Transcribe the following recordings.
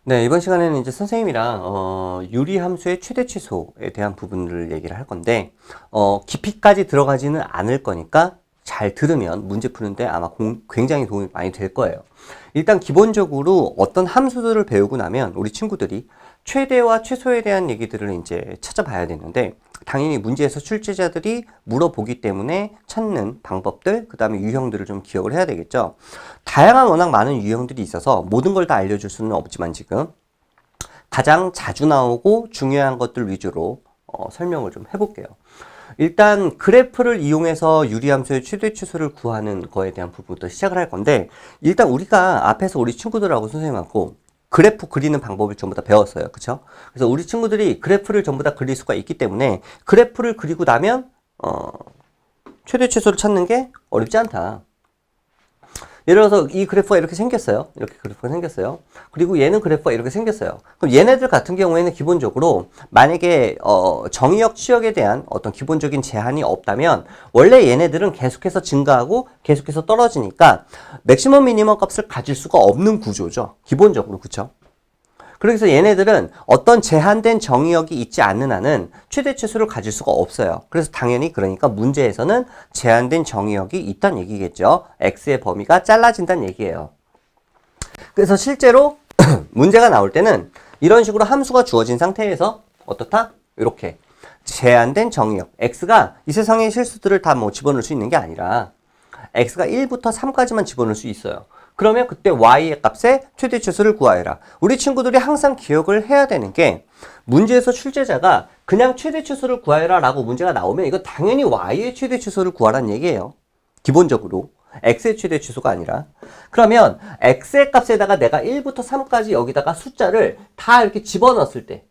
네, 이번 시간에는 이제 선생님이랑 유리함수의 최대 최소에 대한 부분을 얘기를 할 건데 깊이까지 들어가지는 않을 거니까 잘 들으면 문제 푸는데 아마 굉장히 도움이 많이 될 거예요. 일단 기본적으로 어떤 함수들을 배우고 나면 우리 친구들이 최대와 최소에 대한 얘기들을 이제 찾아봐야 되는데, 당연히 문제에서 출제자들이 물어보기 때문에 찾는 방법들, 그 다음에 유형들을 좀 기억을 해야 되겠죠. 다양한 워낙 많은 유형들이 있어서 모든 걸 다 알려줄 수는 없지만 지금 가장 자주 나오고 중요한 것들 위주로 설명을 좀 해볼게요. 일단 그래프를 이용해서 유리함수의 최대 최소를 구하는 거에 대한 부분부터 시작을 할 건데, 일단 우리가 앞에서 우리 친구들하고 선생님하고 그래프 그리는 방법을 전부 다 배웠어요. 그쵸? 그래서 우리 친구들이 그래프를 전부 다 그릴 수가 있기 때문에 그래프를 그리고 나면 최대 최소를 찾는 게 어렵지 않다. 예를 들어서 이 그래프가 이렇게 생겼어요. 이렇게 그래프가 생겼어요. 그리고 얘는 그래프가 이렇게 생겼어요. 그럼 얘네들 같은 경우에는 기본적으로 만약에 정의역, 치역에 대한 어떤 기본적인 제한이 없다면 원래 얘네들은 계속해서 증가하고 계속해서 떨어지니까 맥시멈 미니멈 값을 가질 수가 없는 구조죠. 기본적으로. 그쵸? 그래서 얘네들은 어떤 제한된 정의역이 있지 않는 한은 최대 최소를 가질 수가 없어요. 그래서 당연히 그러니까 문제에서는 제한된 정의역이 있다는 얘기겠죠. x의 범위가 잘라진다는 얘기예요. 그래서 실제로 문제가 나올 때는 이런 식으로 함수가 주어진 상태에서 어떻다? 이렇게 제한된 정의역, x가 이 세상의 실수들을 다 뭐 집어넣을 수 있는 게 아니라 x가 1부터 3까지만 집어넣을 수 있어요. 그러면 그때 y의 값의 최대 최소를 구하여라. 우리 친구들이 항상 기억을 해야 되는 게, 문제에서 출제자가 그냥 최대 최소를 구하여라 라고 문제가 나오면 이거 당연히 y의 최대 최소를 구하라는 얘기예요. 기본적으로 x의 최대 최소가 아니라. 그러면 x의 값에다가 내가 1부터 3까지 여기다가 숫자를 다 이렇게 집어넣었을 때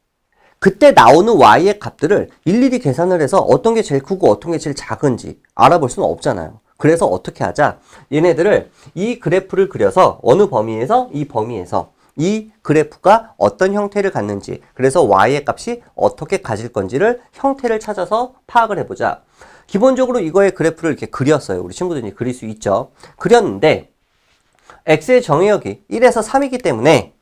그때 나오는 y의 값들을 일일이 계산을 해서 어떤 게 제일 크고 어떤 게 제일 작은지 알아볼 수는 없잖아요. 그래서 어떻게 하자? 얘네들을 이 그래프를 그려서 어느 범위에서 이 범위에서 이 그래프가 어떤 형태를 갖는지, 그래서 y의 값이 어떻게 가질 건지를 형태를 찾아서 파악을 해보자. 기본적으로 이거의 그래프를 이렇게 그렸어요. 우리 친구들이 그릴 수 있죠. 그렸는데 x의 정의역이 1에서 3이기 때문에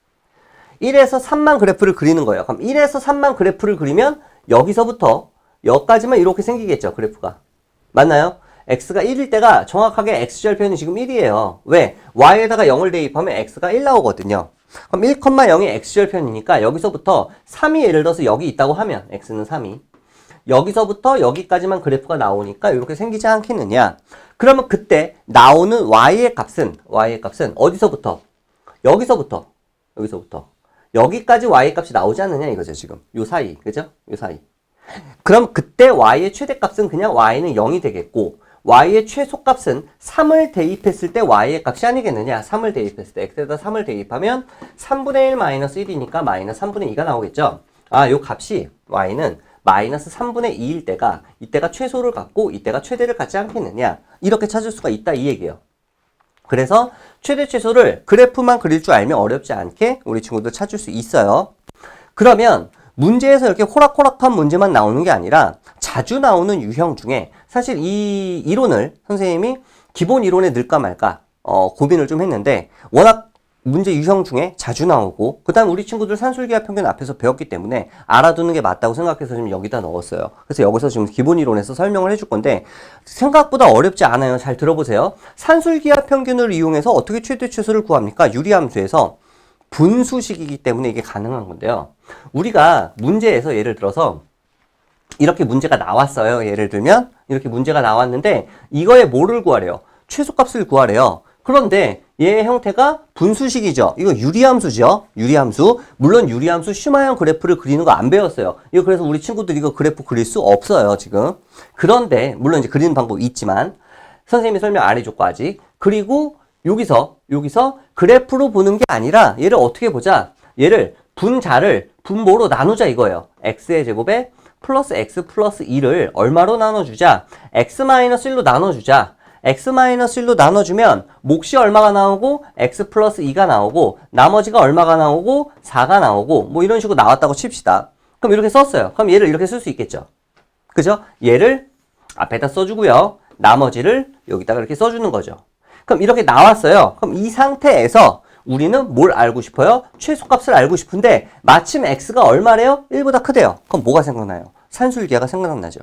1에서 3만 그래프를 그리는 거예요. 그럼 1에서 3만 그래프를 그리면 여기서부터 여기까지만 이렇게 생기겠죠. 그래프가. 맞나요? x가 1일 때가 정확하게 x절 표현이 지금 1이에요. 왜? y에다가 0을 대입하면 x가 1 나오거든요. 그럼 1,0이 x절 표현이니까 여기서부터 3이 예를 들어서 여기 있다고 하면 x는 3이 여기서부터 여기까지만 그래프가 나오니까 이렇게 생기지 않겠느냐. 그러면 그때 나오는 y의 값은 어디서부터? 여기서부터 여기까지 y 값이 나오지 않느냐 이거죠. 지금 요 사이. 그죠? 요 사이. 그럼 그때 y의 최대값은 그냥 y는 0이 되겠고, y의 최소값은 3을 대입했을 때 y의 값이 아니겠느냐. 3을 대입했을 때 x에다 3을 대입하면 3분의 1 마이너스 1이니까 마이너스 3분의 2가 나오겠죠. 요 값이 y는 마이너스 3분의 2일 때가 이때가 최소를 갖고 이때가 최대를 갖지 않겠느냐. 이렇게 찾을 수가 있다 이 얘기예요. 그래서 최대 최소를 그래프만 그릴 줄 알면 어렵지 않게 우리 친구들 찾을 수 있어요. 그러면 문제에서 이렇게 호락호락한 문제만 나오는 게 아니라 자주 나오는 유형 중에 사실 이 이론을 선생님이 기본 이론에 넣을까 말까 고민을 좀 했는데, 워낙 문제 유형 중에 자주 나오고 그 다음 우리 친구들 산술기하 평균 앞에서 배웠기 때문에 알아두는 게 맞다고 생각해서 지금 여기다 넣었어요. 그래서 여기서 지금 기본 이론에서 설명을 해줄 건데 생각보다 어렵지 않아요. 잘 들어보세요. 산술기하 평균을 이용해서 어떻게 최대 최소를 구합니까? 유리함수에서 분수식이기 때문에 이게 가능한 건데요. 우리가 문제에서 예를 들어서 이렇게 문제가 나왔어요. 예를 들면 이렇게 문제가 나왔는데 이거에 뭐를 구하래요? 최소값을 구하래요. 그런데 얘의 형태가 분수식이죠. 이거 유리함수죠. 유리함수. 물론 유리함수 슈마형 그래프를 그리는 거 안 배웠어요. 이거 그래서 우리 친구들이 이거 그래프 그릴 수 없어요. 지금. 그런데 물론 이제 그리는 방법이 있지만 선생님이 설명 안 해줬고 아직. 그리고 여기서 그래프로 보는 게 아니라 얘를 어떻게 보자. 얘를 분자를 분모로 나누자 이거예요. x의 제곱에 플러스 x 플러스 2를 얼마로 나눠주자? x-1로 나눠주자. x-1로 나눠주면 몫이 얼마가 나오고 x 플러스 2가 나오고 나머지가 얼마가 나오고 4가 나오고 뭐 이런 식으로 나왔다고 칩시다. 그럼 이렇게 썼어요. 그럼 얘를 이렇게 쓸 수 있겠죠. 그죠? 얘를 앞에다 써주고요. 나머지를 여기다가 이렇게 써주는 거죠. 그럼 이렇게 나왔어요. 그럼 이 상태에서 우리는 뭘 알고 싶어요? 최소값을 알고 싶은데 마침 x가 얼마래요? 1보다 크대요. 그럼 뭐가 생각나요? 산술기하가 생각나죠.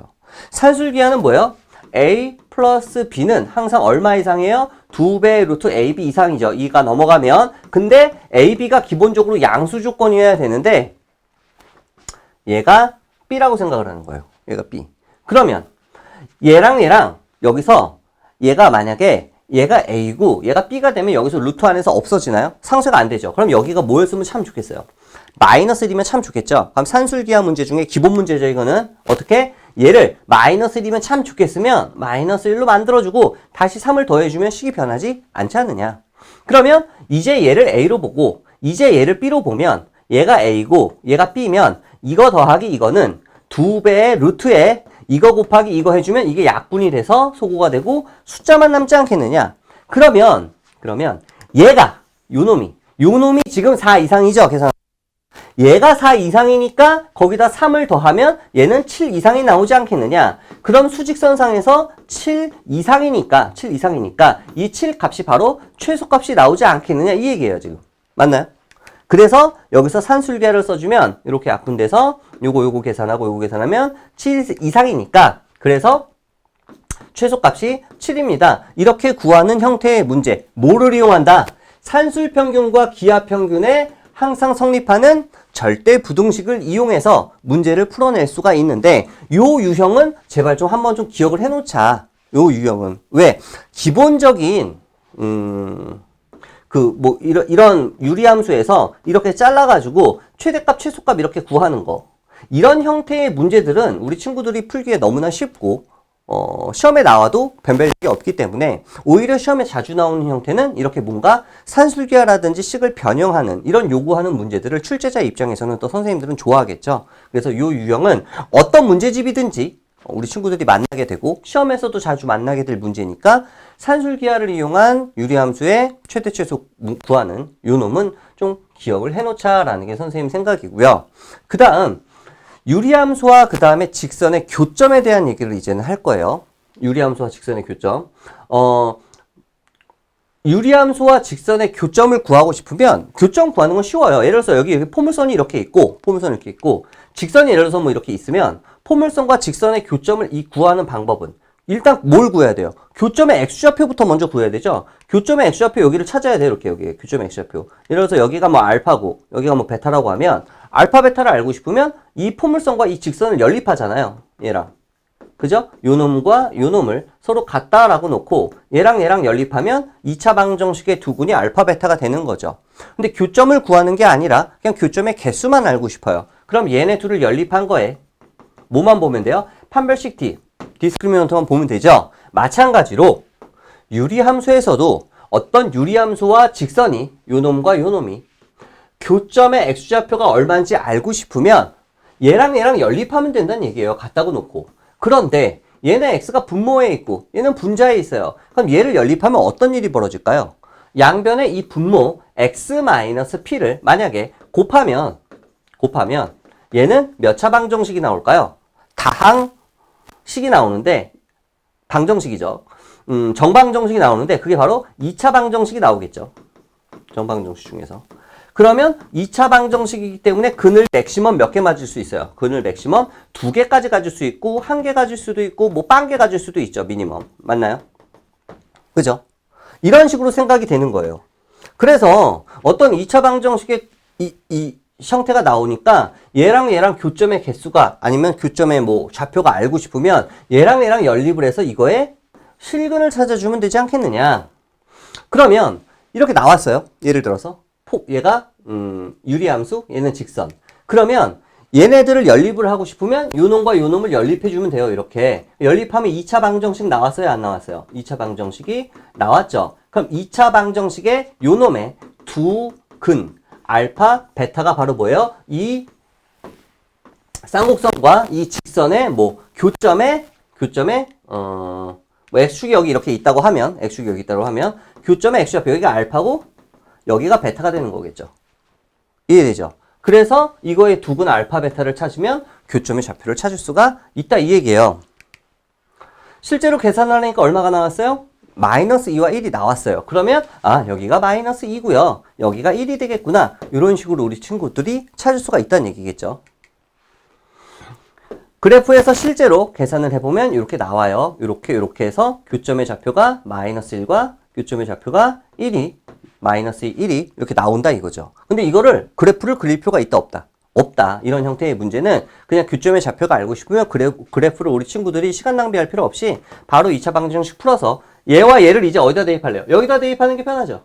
산술기하는 뭐예요? a 플러스 b는 항상 얼마 이상이에요? 2배 루트 ab 이상이죠. 2가 넘어가면. 근데 ab가 기본적으로 양수 조건이어야 되는데 얘가 b라고 생각을 하는 거예요. 얘가 b. 그러면 얘랑 얘랑 여기서 얘가 만약에 얘가 a고 얘가 b가 되면 여기서 루트 안에서 없어지나요? 상쇄가 안 되죠. 그럼 여기가 뭐였으면 참 좋겠어요? 마이너스 1이면 참 좋겠죠. 그럼 산술기하 문제 중에 기본 문제죠. 이거는 어떻게? 얘를 마이너스 1이면 참 좋겠으면 마이너스 1로 만들어주고 다시 3을 더해주면 식이 변하지 않지 않느냐. 그러면 이제 얘를 a로 보고 이제 얘를 b로 보면 얘가 a고 얘가 b면 이거 더하기 이거는 2배의 루트에 이거 곱하기 이거 해주면 이게 약분이 돼서 소구가 되고 숫자만 남지 않겠느냐. 그러면 얘가 요놈이 지금 4 이상이죠. 계산. 얘가 4 이상이니까 거기다 3을 더하면 얘는 7 이상이 나오지 않겠느냐. 그럼 수직선상에서 7 이상이니까 이 7 값이 바로 최소값이 나오지 않겠느냐 이 얘기예요. 지금 맞나요? 그래서 여기서 산술계를 써주면 이렇게 약분돼서 요거 계산하면 7 이상이니까 그래서 최소값이 7입니다. 이렇게 구하는 형태의 문제. 뭐를 이용한다? 산술평균과 기하평균에 항상 성립하는 절대 부등식을 이용해서 문제를 풀어낼 수가 있는데 요 유형은 제발 좀 한번 좀 기억을 해놓자. 요 유형은. 왜? 기본적인 이런 유리함수에서 이렇게 잘라가지고 최대값, 최소값 이렇게 구하는 거. 이런 형태의 문제들은 우리 친구들이 풀기에 너무나 쉽고, 시험에 나와도 변별력이 없기 때문에 오히려 시험에 자주 나오는 형태는 이렇게 뭔가 산술기하라든지 식을 변형하는 이런 요구하는 문제들을 출제자 입장에서는 또 선생님들은 좋아하겠죠. 그래서 이 유형은 어떤 문제집이든지 우리 친구들이 만나게 되고 시험에서도 자주 만나게 될 문제니까 산술기하를 이용한 유리함수의 최대 최소 구하는 요 놈은 좀 기억을 해놓자라는 게 선생님 생각이고요. 그 다음 유리함수와 그 다음에 직선의 교점에 대한 얘기를 이제는 할 거예요. 유리함수와 직선의 교점. 유리함수와 직선의 교점을 구하고 싶으면 교점 구하는 건 쉬워요. 예를 들어서 여기 포물선이 이렇게 있고 직선이 예를 들어서 뭐 이렇게 있으면 포물선과 직선의 교점을 구하는 방법은 일단 뭘 구해야 돼요? 교점의 x좌표부터 먼저 구해야 되죠? 교점의 x좌표 여기를 찾아야 돼요. 이렇게 여기 교점의 x좌표. 예를 들어서 여기가 뭐 알파고 여기가 뭐 베타라고 하면 알파 베타를 알고 싶으면 이 포물선과 이 직선을 연립하잖아요. 얘랑. 그죠? 요 놈과 요 놈을 서로 같다라고 놓고 얘랑 연립하면 2차 방정식의 두근이 알파 베타가 되는 거죠. 근데 교점을 구하는 게 아니라 그냥 교점의 개수만 알고 싶어요. 그럼 얘네 둘을 연립한 거에 뭐만 보면 돼요? 판별식 D, 디스크리미넌트만 보면 되죠. 마찬가지로 유리함수에서도 어떤 유리함수와 직선이 요 놈과 요 놈이 교점의 x좌표가 얼마인지 알고 싶으면 얘랑 연립하면 된다는 얘기예요. 같다고 놓고. 그런데 얘는 x가 분모에 있고 얘는 분자에 있어요. 그럼 얘를 연립하면 어떤 일이 벌어질까요? 양변의 이 분모 x-p를 만약에 곱하면 얘는 몇 차 방정식이 나올까요? 다항식이 나오는데 방정식이죠. 정방정식이 나오는데 그게 바로 2차 방정식이 나오겠죠. 정방정식 중에서. 그러면 2차 방정식이기 때문에 근을 맥시멈 몇 개 맞을 수 있어요? 근을 맥시멈 2개까지 가질 수 있고 1개 가질 수도 있고 뭐 0개 가질 수도 있죠. 미니멈. 맞나요? 그죠? 이런 식으로 생각이 되는 거예요. 그래서 어떤 2차 방정식의 이 형태가 나오니까 얘랑 교점의 개수가 아니면 교점의 뭐 좌표가 알고 싶으면 얘랑 연립을 해서 이거에 실근을 찾아주면 되지 않겠느냐. 그러면 이렇게 나왔어요. 예를 들어서 얘가 유리함수, 얘는 직선. 그러면 얘네들을 연립을 하고 싶으면 요 놈과 요 놈을 연립해주면 돼요. 이렇게. 연립하면 2차 방정식 나왔어요? 안 나왔어요? 2차 방정식이 나왔죠. 그럼 2차 방정식의 요 놈의 두 근, 알파, 베타가 바로 뭐예요? 이 쌍곡선과 이 직선의 뭐 교점에 뭐 x축이 여기 이렇게 있다고 하면 교점의 x좌표 여기가 알파고 여기가 베타가 되는 거겠죠. 이해되죠? 그래서 이거의 두근 알파 베타를 찾으면 교점의 좌표를 찾을 수가 있다 이 얘기예요. 실제로 계산하니까 얼마가 나왔어요? 마이너스 2와 1이 나왔어요. 그러면 여기가 마이너스 2고요. 여기가 1이 되겠구나. 이런 식으로 우리 친구들이 찾을 수가 있다는 얘기겠죠. 그래프에서 실제로 계산을 해보면 이렇게 나와요. 이렇게 해서 교점의 좌표가 마이너스 1과 교점의 좌표가 1이 마이너스 1이 이렇게 나온다 이거죠. 근데 이거를 그래프를 그릴 필요가 있다 없다? 없다. 이런 형태의 문제는 그냥 교점의 좌표가 알고 싶으면 그래프를 우리 친구들이 시간 낭비할 필요 없이 바로 2차 방정식 풀어서 얘와 얘를 이제 어디다 대입할래요? 여기다 대입하는 게 편하죠.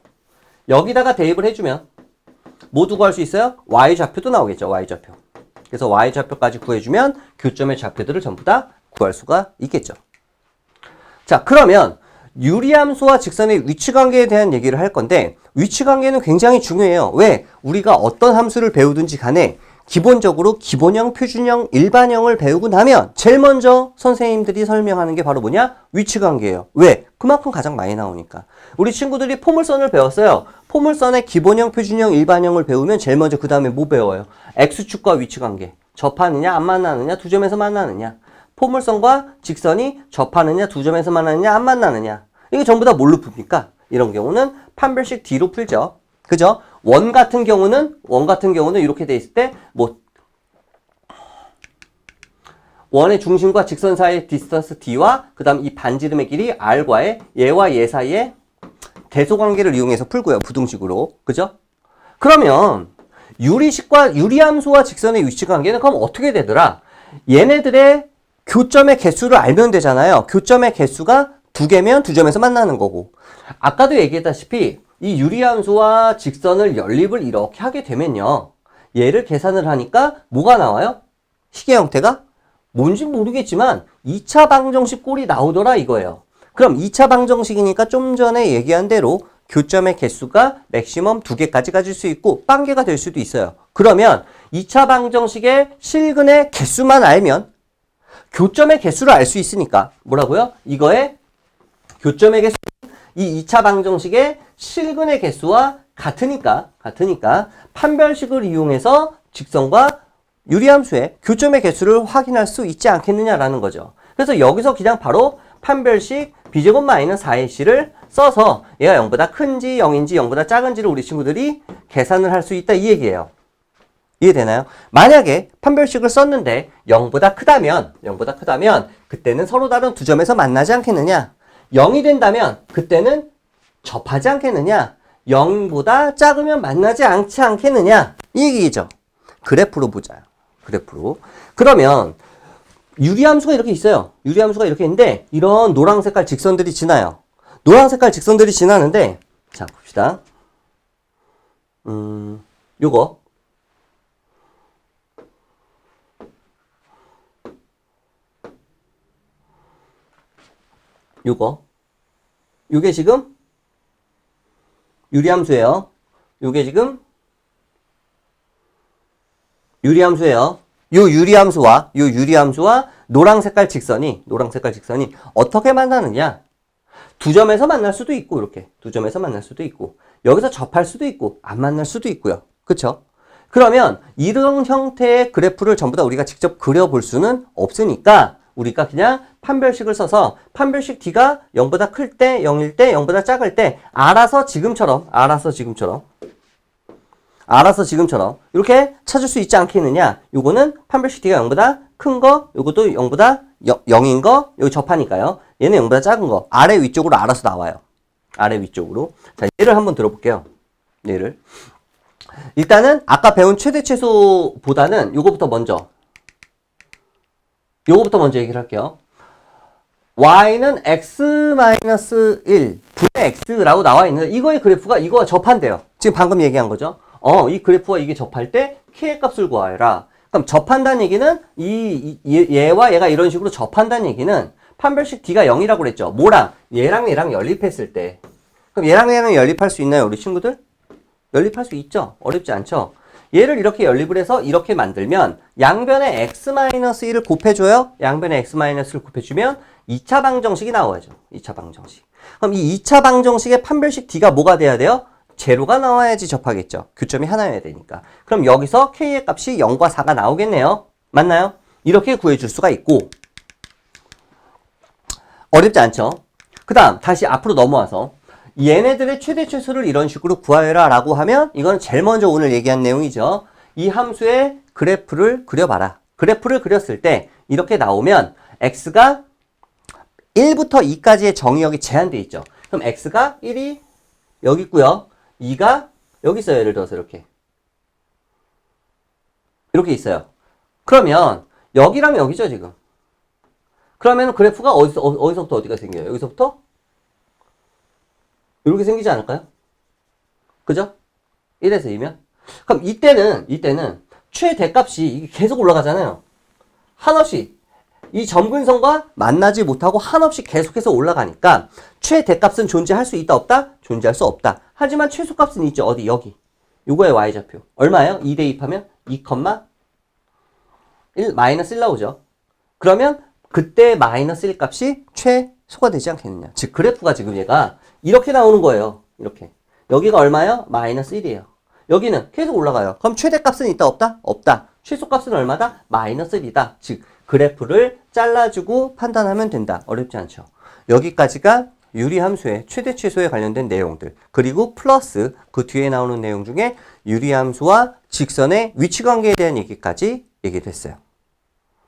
여기다가 대입을 해주면 모두 구할 수 있어요? y좌표도 나오겠죠. y좌표. 그래서 y좌표까지 구해주면 교점의 좌표들을 전부 다 구할 수가 있겠죠. 자, 그러면 유리함수와 직선의 위치관계에 대한 얘기를 할 건데 위치관계는 굉장히 중요해요. 왜? 우리가 어떤 함수를 배우든지 간에 기본적으로 기본형, 표준형, 일반형을 배우고 나면 제일 먼저 선생님들이 설명하는 게 바로 뭐냐? 위치관계예요. 왜? 그만큼 가장 많이 나오니까. 우리 친구들이 포물선을 배웠어요. 포물선의 기본형, 표준형, 일반형을 배우면 제일 먼저 그 다음에 뭐 배워요? X축과 위치관계. 접하느냐, 안 만나느냐, 두 점에서 만나느냐. 포물선과 직선이 접하느냐, 두 점에서 만나느냐, 안 만나느냐. 이게 전부 다 뭘로 풉니까? 이런 경우는 판별식 D로 풀죠. 그죠? 원 같은 경우는 이렇게 돼 있을 때, 원의 중심과 직선 사이의 디스턴스 D와 그 다음 이 반지름의 길이 R과의 얘와 얘 사이의 대소관계를 이용해서 풀고요. 부등식으로. 그죠? 그러면 유리함수와 직선의 위치관계는 그럼 어떻게 되더라? 얘네들의 교점의 개수를 알면 되잖아요. 교점의 개수가 2개면 두 점에서 만나는 거고. 아까도 얘기했다시피 이 유리함수와 직선을 연립을 이렇게 하게 되면요. 얘를 계산을 하니까 뭐가 나와요? 시계 형태가? 뭔지 모르겠지만 2차 방정식 꼴이 나오더라 이거예요. 그럼 2차 방정식이니까 좀 전에 얘기한 대로 교점의 개수가 맥시멈 2개까지 가질 수 있고 빵개가 될 수도 있어요. 그러면 2차 방정식의 실근의 개수만 알면 교점의 개수를 알 수 있으니까 뭐라고요? 이거의 교점의 개수 이 2차 방정식의 실근의 개수와 같으니까 판별식을 이용해서 직선과 유리함수의 교점의 개수를 확인할 수 있지 않겠느냐라는 거죠. 그래서 여기서 그냥 바로 판별식 b제곱 마이너스 4ac를 써서 얘가 0보다 큰지 0인지 0보다 작은지를 우리 친구들이 계산을 할 수 있다 이 얘기예요. 이해되나요? 만약에 판별식을 썼는데 0보다 크다면 그때는 서로 다른 두 점에서 만나지 않겠느냐? 0이 된다면 그때는 접하지 않겠느냐? 0보다 작으면 만나지 않지 않겠느냐? 이 얘기죠. 그래프로 보자요. 그래프로. 그러면 유리함수가 이렇게 있어요. 유리함수가 이렇게 있는데 이런 노란 색깔 직선들이 지나요. 노란 색깔 직선들이 지나는데 자 봅시다. 요게 지금 유리함수예요. 요게 지금 유리함수예요. 요 유리함수와 노랑 색깔 직선이 어떻게 만나느냐? 두 점에서 만날 수도 있고 이렇게 두 점에서 만날 수도 있고 여기서 접할 수도 있고 안 만날 수도 있고요. 그쵸? 그러면 이런 형태의 그래프를 전부 다 우리가 직접 그려볼 수는 없으니까 우리가 그냥 판별식을 써서 판별식 D가 0보다 클 때, 0일 때, 0보다 작을 때 알아서 지금처럼 이렇게 찾을 수 있지 않겠느냐. 요거는 판별식 D가 0보다 큰 거, 요것도 0보다 0인 거, 여기 접하니까요. 얘는 0보다 작은 거. 아래 위쪽으로 알아서 나와요. 아래 위쪽으로. 자, 예를 한번 들어볼게요. 예를. 일단은 아까 배운 최대 최소보다는 요거부터 먼저 얘기를 할게요. y는 x-1 분의 x라고 나와 있는데 이거의 그래프가 이거와 접한대요. 지금 방금 얘기한 거죠. 이 그래프와 이게 접할 때 k의 값을 구하라. 그럼 접한다는 얘기는 얘와 얘가 이런 식으로 접한다는 얘기는 판별식 D가 0이라고 그랬죠. 뭐랑? 얘랑 연립했을 때. 그럼 얘랑 연립할 수 있나요, 우리 친구들? 연립할 수 있죠. 어렵지 않죠. 얘를 이렇게 연립을 해서 이렇게 만들면 양변에 x-1을 곱해줘요. 양변에 x-1을 곱해주면 2차 방정식이 나와야죠. 2차 방정식. 그럼 이 2차 방정식의 판별식 D가 뭐가 돼야 돼요? 제로가 나와야지 접하겠죠. 교점이 하나여야 되니까. 그럼 여기서 K의 값이 0과 4가 나오겠네요. 맞나요? 이렇게 구해줄 수가 있고 어렵지 않죠. 그 다음 다시 앞으로 넘어와서 얘네들의 최대 최소를 이런 식으로 구하여라 라고 하면 이건 제일 먼저 오늘 얘기한 내용이죠. 이 함수의 그래프를 그려봐라. 그래프를 그렸을 때 이렇게 나오면 x가 1부터 2까지의 정의역이 제한되어 있죠. 그럼 x가 1이 여기 있고요. 2가 여기 있어요. 예를 들어서 이렇게 있어요. 그러면 여기랑 여기죠 지금. 그러면 그래프가 어디서부터 어디가 생겨요? 여기서부터 이렇게 생기지 않을까요? 그죠? 1에서 2면? 그럼 이때는 최대값이 계속 올라가잖아요. 한없이 이 점근선과 만나지 못하고 한없이 계속해서 올라가니까 최대값은 존재할 수 있다 없다? 존재할 수 없다. 하지만 최소값은 있죠. 어디? 여기. 요거의 y좌표. 얼마예요? 2 대입하면 2,1 마이너스 1 나오죠. 그러면 그때 마이너스 1 값이 최소가 되지 않겠느냐. 즉 그래프가 지금 얘가 이렇게 나오는 거예요. 이렇게. 여기가 얼마예요? 마이너스 1이에요. 여기는 계속 올라가요. 그럼 최대값은 있다 없다? 없다. 최소값은 얼마다? 마이너스 1이다. 즉 그래프를 잘라주고 판단하면 된다. 어렵지 않죠. 여기까지가 유리함수의 최대 최소에 관련된 내용들, 그리고 플러스 그 뒤에 나오는 내용 중에 유리함수와 직선의 위치관계에 대한 얘기까지 얘기됐어요.